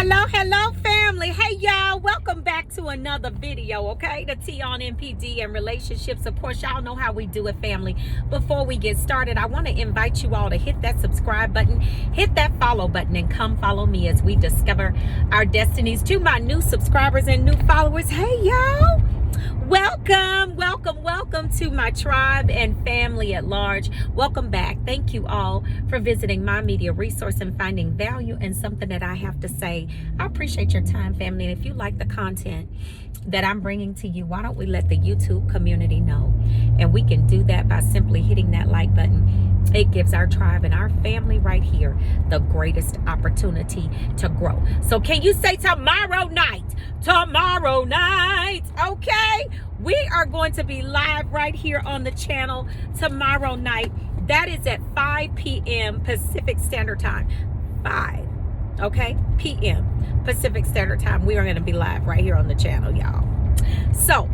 Hello, family. Hey, y'all. Welcome back to another video, okay? The T on NPD and relationships. Of course, y'all know how we do it, family. Before we get started, I want to invite you all to hit that subscribe button, hit that follow button, and come follow me as we discover our destinies. To my new subscribers and new followers, hey, y'all. Welcome to my tribe and family at large. Welcome back. Thank you all for visiting my media resource and finding value in something that I have to say. I appreciate your time, family. And if you like the content that I'm bringing to you, why don't we let the YouTube community know? And we can do that by simply hitting that like button. It gives our tribe and our family right here the greatest opportunity to grow. So can you say tomorrow night? Tomorrow night, okay? We are going to be live right here on the channel tomorrow night. That is at 5 p.m. Pacific Standard Time. 5, okay? p.m. Pacific Standard Time. We are going to be live right here on the channel, y'all. So,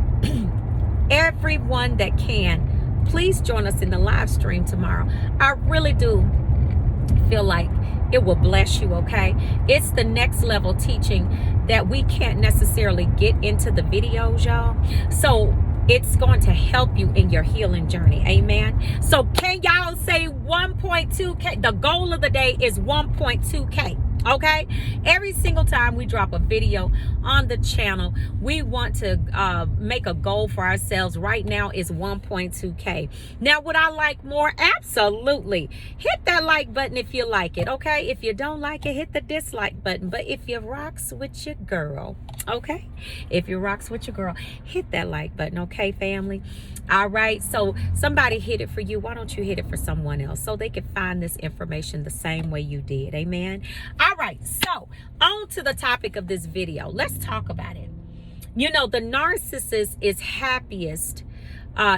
everyone that can, please join us in the live stream tomorrow. I really do feel like it will bless you, okay? It's the next level teaching that we can't necessarily get into the videos, y'all. So it's going to help you in your healing journey, amen? So can y'all say 1.2K? The goal of the day is 1.2K. Okay, every single time we drop a video on the channel, we want to make a goal for ourselves. Right now is 1.2K. Now, would I like more? Absolutely. Hit that like button if you like it. Okay, if you don't like it, hit the dislike button. But if you rocks with your girl, okay, if you rocks with your girl, hit that like button. Okay, family. All right, so somebody hit it for you. Why don't you hit it for someone else so they can find this information the same way you did? Amen. All right, so on to the topic of this video. Let's talk about it. You know, the narcissist is happiest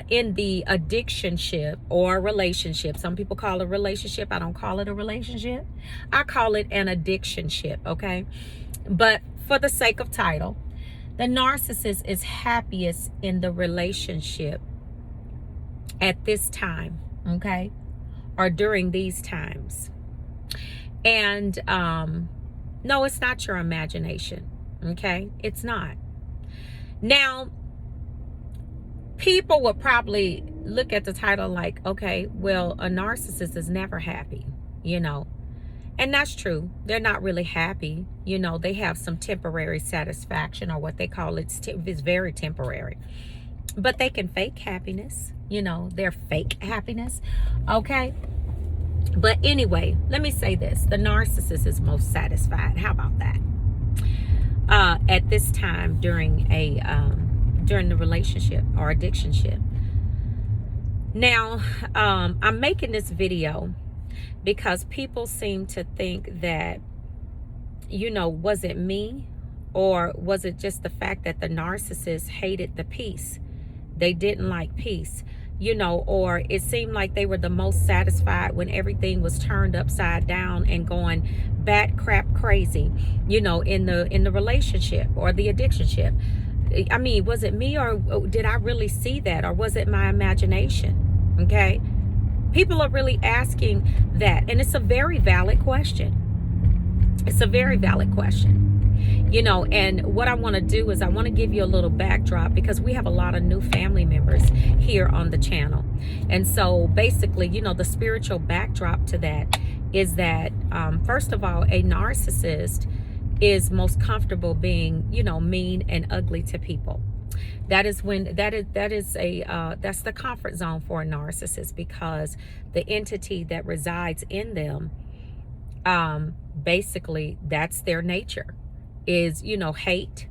in the addictionship or relationship. Some people call it a relationship. I don't call it a relationship. I call it an addictionship, okay? But for the sake of title, the narcissist is happiest in the relationship at this time, okay? Or during these times. And no, it's not your imagination, okay? It's not. Now, people would probably look at the title like, okay, well, a narcissist is never happy, you know? And that's true. They're not really happy. You know, they have some temporary satisfaction, or what they call it's very temporary. But they can fake happiness. You know, they're fake happiness. Okay. But anyway, let me say this. The narcissist is most satisfied. How about that? At this time during the relationship or addictionship. Now, I'm making this video because people seem to think that, you know, was it me, or was it just the fact that the narcissist hated the peace? They didn't like peace, you know, or it seemed like they were the most satisfied when everything was turned upside down and going bat crap crazy, you know, in the relationship or the addictionship. I mean, was it me, or did I really see that, or was it my imagination? Okay. People are really asking that, and it's a very valid question. It's a very valid question, you know. And what I want to do is I want to give you a little backdrop, because we have a lot of new family members here on the channel. And so basically, you know, the spiritual backdrop to that is that, first of all, a narcissist is most comfortable being, you know, mean and ugly to people. That is when that's the comfort zone for a narcissist, because the entity that resides in them, basically that's their nature, is, you know, hate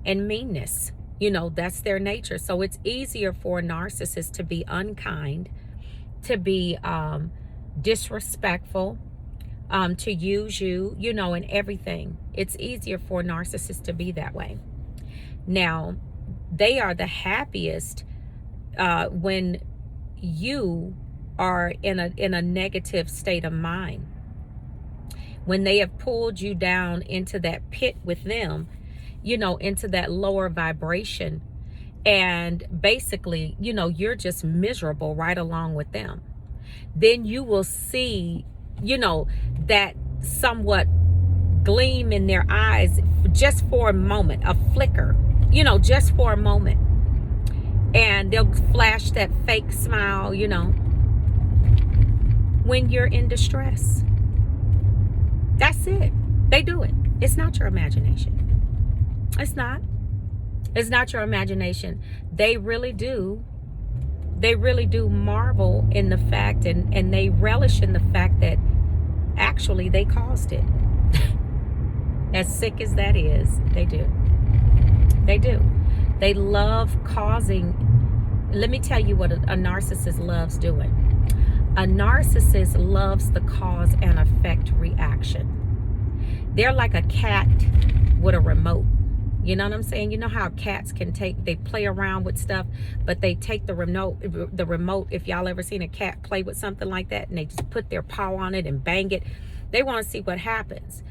and meanness. You know, that's their nature. So it's easier for a narcissist to be unkind, to be disrespectful, to use you, you know, in everything. It's easier for a narcissist to be that way. Now, they are the happiest when you are in a negative state of mind. When they have pulled you down into that pit with them, you know, into that lower vibration, and basically, you know, you're just miserable right along with them. Then you will see, you know, that somewhat gleam in their eyes just for a moment, a flicker, just for a moment. And they'll flash that fake smile, when you're in distress. That's it. They do it. It's not your imagination. It's not. It's not your imagination. They really do. They really do marvel in the fact and they relish in the fact that actually they caused it. As sick as that is, they do. They do. They love causing. Let me tell you what a narcissist loves doing. A narcissist loves the cause and effect reaction. They're like a cat with a remote. You know what I'm saying? You know how cats they play around with stuff, but they take the remote, if y'all ever seen a cat play with something like that, and they just put their paw on it and bang it. They want to see what happens.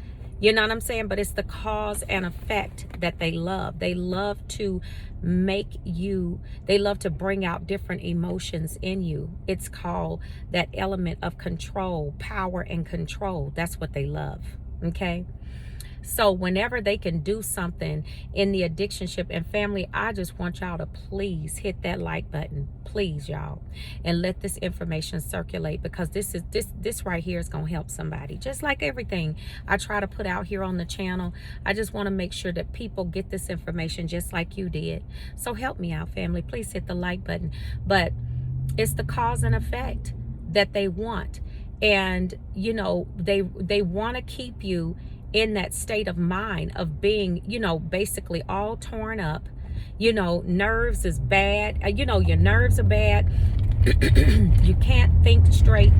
You know what I'm saying? But it's the cause and effect that they love. They love to they love to bring out different emotions in you. It's called that element of control, power and control. That's what they love. Okay? So whenever they can do something in the addictionship and family, I just want y'all to please hit that like button, please, y'all, and let this information circulate, because this right here is going to help somebody. Just like everything I try to put out here on the channel, I just want to make sure that people get this information just like you did. So help me out, family. Please hit the like button. But it's the cause and effect that they want. And, they want to keep you in that state of mind of being, basically all torn up. Nerves is bad. Your nerves are bad. You can't think straight.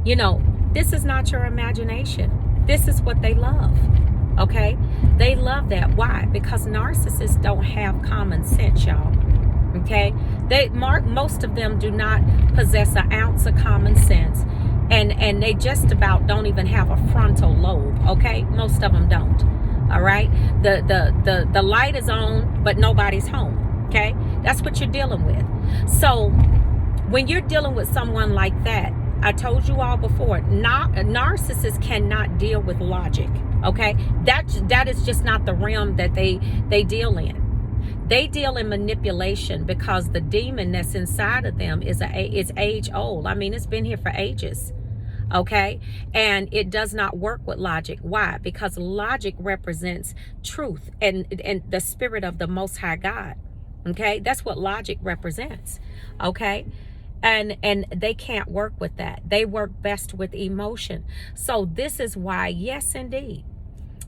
This is not your imagination. This is what they love. Okay? They love that. Why? Because narcissists don't have common sense, y'all. Okay? Most of them do not possess an ounce of common sense. And they just about don't even have a frontal lobe, okay? Most of them don't, all right? The light is on, but nobody's home, okay? That's what you're dealing with. So when you're dealing with someone like that, I told you all before, narcissists cannot deal with logic, okay? That is just not the realm that they deal in. They deal in manipulation because the demon that's inside of them is age old. I mean, it's been here for ages. Okay, and it does not work with logic. Why? Because logic represents truth and the spirit of the Most High God. Okay, that's what logic represents. Okay, and they can't work with that. They work best with emotion. So this is why, yes, indeed,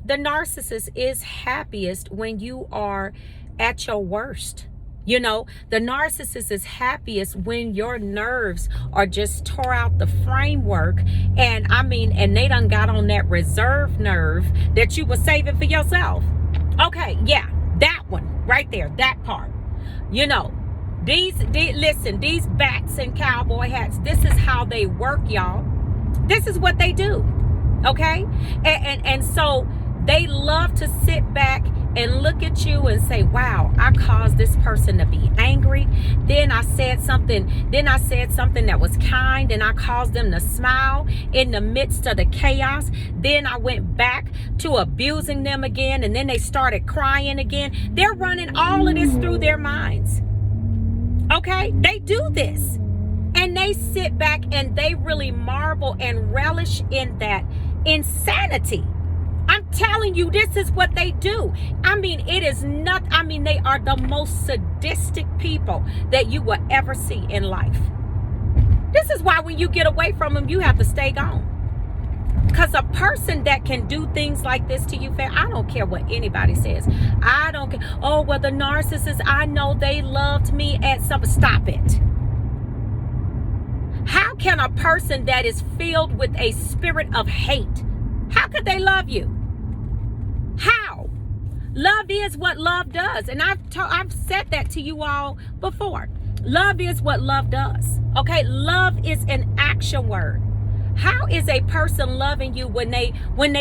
the narcissist is happiest when you are at your worst. The narcissist is happiest when your nerves are just tore out the framework. And they done got on that reserve nerve that you were saving for yourself. Okay, yeah, that one right there, that part. These bats and cowboy hats, this is how they work, y'all. This is what they do. Okay? And so they love to sit back and look at you and say, wow, I caused this person to be angry. Then I said something that was kind, and I caused them to smile in the midst of the chaos. Then I went back to abusing them again, and then they started crying again. They're running all of this through their minds. Okay? They do this. And they sit back and they really marvel and relish in that insanity. I'm telling you, this is what they do. It is not, they are the most sadistic people that you will ever see in life. This is why when you get away from them, you have to stay gone. Because a person that can do things like this to you, I don't care what anybody says. I don't care. Oh, well, the narcissist, I know they loved me at some. Stop it. How can a person that is filled with a spirit of hate, how could they love you? How? Love is what love does. And I've said that to you all before. Love is what love does. Okay? Love is an action word. How is a person loving you when they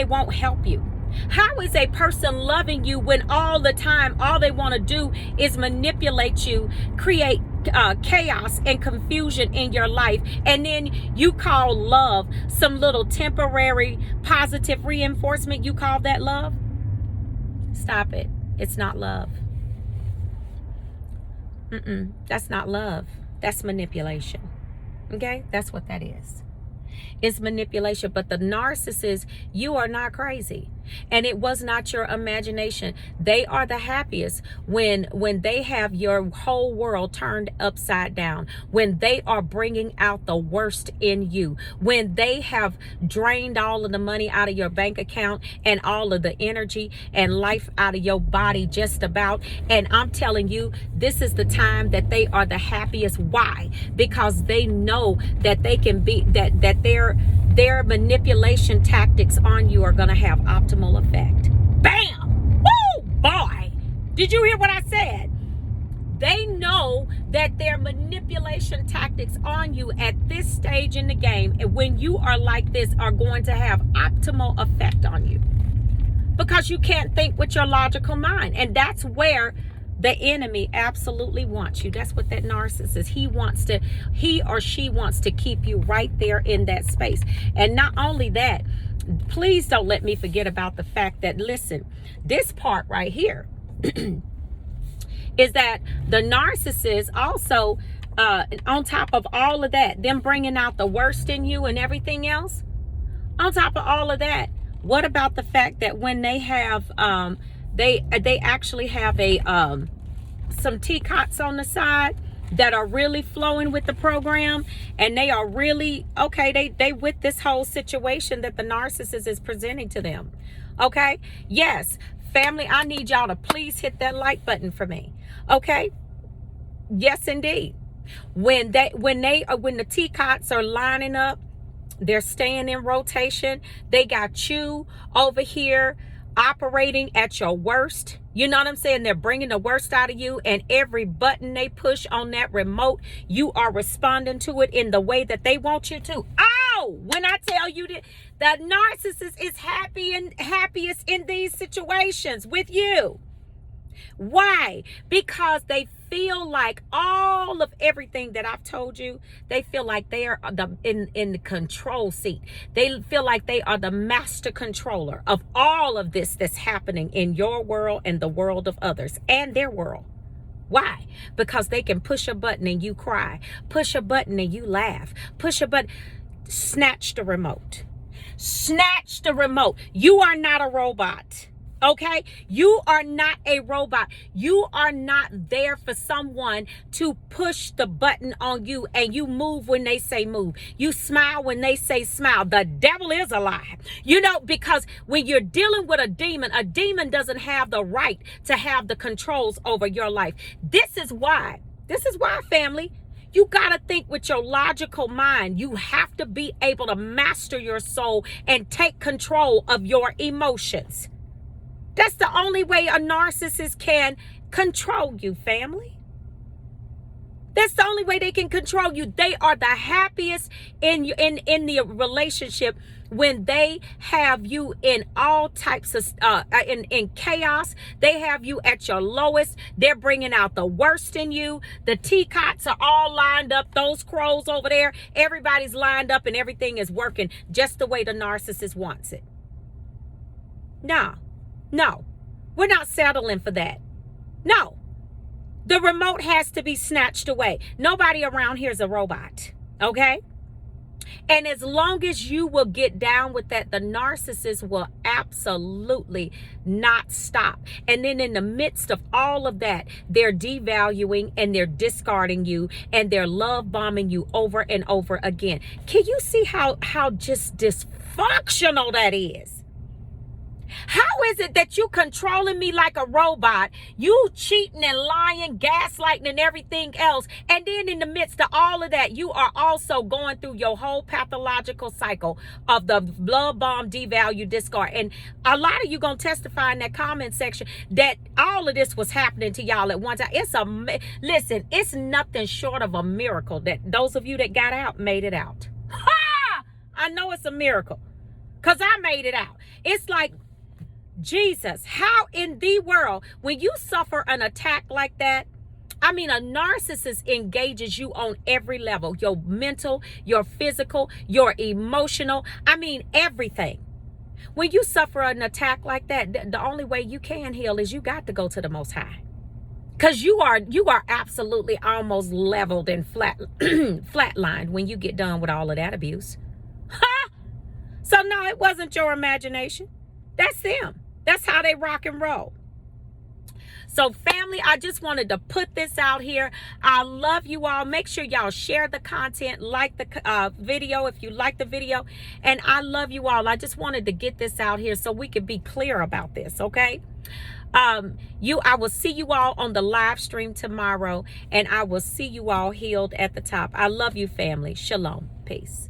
won't help you? How is a person loving you when all the time all they want to do is manipulate you, create chaos and confusion in your life, and then you call love some little temporary positive reinforcement. You call that love? Stop it. It's not love. That's not love. That's manipulation. Okay? That's what that is. It's manipulation. But the narcissist, you are not crazy. And it was not your imagination. They are the happiest when they have your whole world turned upside down, when they are bringing out the worst in you, when they have drained all of the money out of your bank account and all of the energy and life out of your body just about. And I'm telling you, this is the time that they are the happiest. Why? Because they know that they can be, that their manipulation tactics on you are going to have optimal effect. Bam! Woo! Boy! Did you hear what I said? They know that their manipulation tactics on you at this stage in the game, and when you are like this, are going to have optimal effect on you. Because you can't think with your logical mind. And that's where the enemy absolutely wants you. That's what that narcissist, he or she wants to keep you right there in that space. And not only that, please don't let me forget about the fact that, listen, this part right here is that the narcissist also, on top of all of that, them bringing out the worst in you and everything else, on top of all of that, what about the fact that when they have, they actually have some Cots on the side that are really flowing with the program, and they are really okay. They with this whole situation that the narcissist is presenting to them. Okay, yes, family, I need y'all to please hit that like button for me. Okay, yes, indeed. When the Cots are lining up, they're staying in rotation. They got you over here operating at your worst. You know what I'm saying? They're bringing the worst out of you, and every button they push on that remote, you are responding to it in the way that they want you to. Oh, when I tell you that the narcissist is happy and happiest in these situations with you. Why? Because they feel like all of everything that I've told you, they feel like they are in the control seat. They feel like they are the master controller of all of this that's happening in your world and the world of others and their world. Why? Because they can push a button and you cry, push a button and you laugh, push a button, snatch the remote. Snatch the remote. You are not a robot. Okay, you are not a robot. You are not there for someone to push the button on you and you move when they say move. You smile when they say smile. The devil is alive. You know, because when you're dealing with a demon doesn't have the right to have the controls over your life. This is why, family, you got to think with your logical mind. You have to be able to master your soul and take control of your emotions. That's the only way a narcissist can control you, family. That's the only way they can control you. They are the happiest in the relationship when they have you in all types of in chaos. They have you at your lowest. They're bringing out the worst in you. The Cots are all lined up. Those crows over there, everybody's lined up and everything is working just the way the narcissist wants it. No, we're not settling for that. No, the remote has to be snatched away. Nobody around here is a robot, okay? And as long as you will get down with that, the narcissist will absolutely not stop. And then in the midst of all of that, they're devaluing and they're discarding you and they're love bombing you over and over again. Can you see how just dysfunctional that is? How is it that you controlling me like a robot, you cheating and lying, gaslighting and everything else, and then in the midst of all of that, you are also going through your whole pathological cycle of the love bomb, devalue, discard. And a lot of you gonna testify in that comment section that all of this was happening to y'all at one time. Listen, it's nothing short of a miracle that those of you that got out made it out. Ha! I know it's a miracle because I made it out. It's like, Jesus, how in the world, when you suffer an attack like that, I mean, a narcissist engages you on every level, your mental, your physical, your emotional. I mean, everything. When you suffer an attack like that, the only way you can heal is you got to go to the Most High. Because you are absolutely almost leveled and flatlined when you get done with all of that abuse. Ha! So no, it wasn't your imagination. That's them. That's how they rock and roll. So family, I just wanted to put this out here. I love you all. Make sure y'all share the content, like the video if you like the video. And I love you all. I just wanted to get this out here so we could be clear about this, okay? I will see you all on the live stream tomorrow, and I will see you all healed at the top. I love you, family. Shalom. Peace.